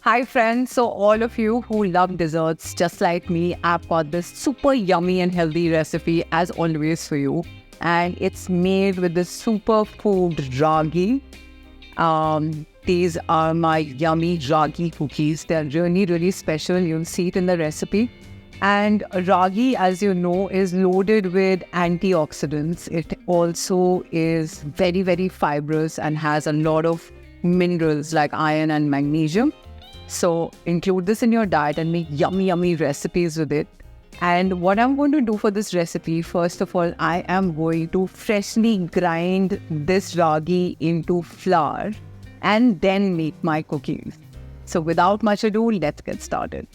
Hi friends, so all of you who love desserts just like me, I've got this super yummy and healthy recipe as always for you. And it's made with the superfood ragi. These are my yummy ragi cookies. They're really special. You'll see it in the recipe. And ragi, as you know, is loaded with antioxidants. It also is very fibrous and has a lot of minerals like iron and magnesium. So include this in your diet and make yummy recipes with it. And what I'm going to do for this recipe, first of all, I am going to freshly grind this ragi into flour and then make my cookies. So without much ado, let's get started.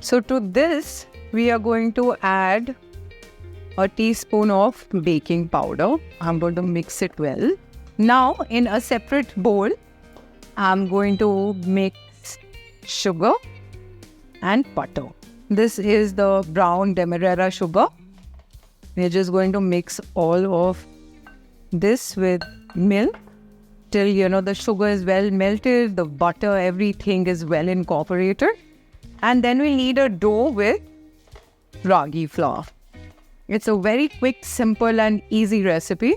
So to this, we are going to add a teaspoon of baking powder. I'm going to mix it well. Now, in a separate bowl, I'm going to mix sugar and butter. This is the brown demerara sugar. We're just going to mix all of this with milk till, the sugar is well melted, the butter, everything is well incorporated. And then we need a dough with ragi flour. It's a very quick, simple and easy recipe.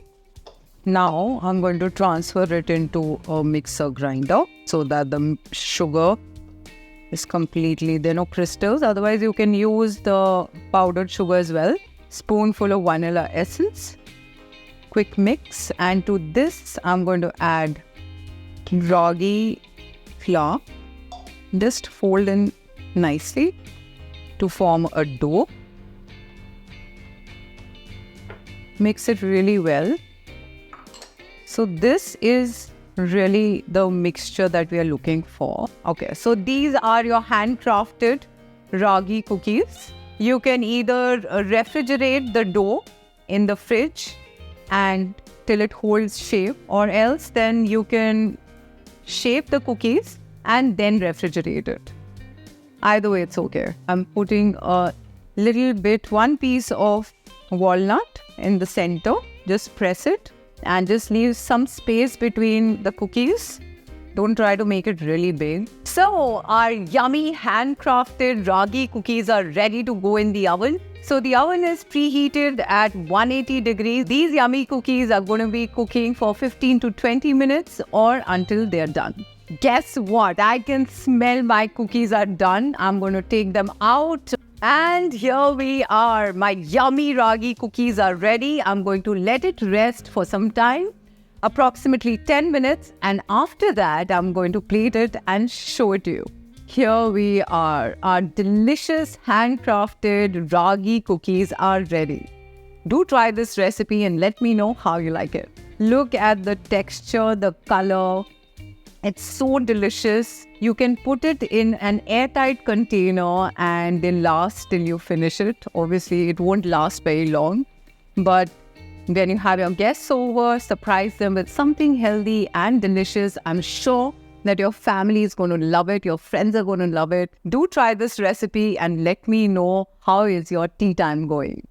Now I'm going to transfer it into a mixer grinder so that the sugar is completely, there are no crystals. Otherwise you can use the powdered sugar as well. Spoonful of vanilla essence. Quick mix. And to this I'm going to add ragi flour. Just fold in nicely to form a dough. Mix it really well. So this is really the mixture that we are looking for. Okay, so these are your handcrafted ragi cookies. You can either refrigerate the dough in the fridge and till it holds shape, or else then you can shape the cookies and then refrigerate it. Either way, it's okay. I'm putting a little bit, one piece of walnut in the center. Just press it and just leave some space between the cookies. Don't try to make it really big. So our yummy handcrafted ragi cookies are ready to go in the oven. So the oven is preheated at 180 degrees. These yummy cookies are going to be cooking for 15 to 20 minutes or until they're done. Guess what? I can smell my cookies are done. I'm going to take them out. And here we are. My yummy ragi cookies are ready. I'm going to let it rest for some time, approximately 10 minutes. And after that, I'm going to plate it and show it to you. Here we are. Our delicious handcrafted ragi cookies are ready. Do try this recipe and let me know how you like it. Look at the texture, the color. It's so delicious. You can put it in an airtight container and they'll last till you finish it. Obviously, it won't last very long. But when you have your guests over, surprise them with something healthy and delicious. I'm sure that your family is going to love it. Your friends are going to love it. Do try this recipe and let me know how is your tea time going.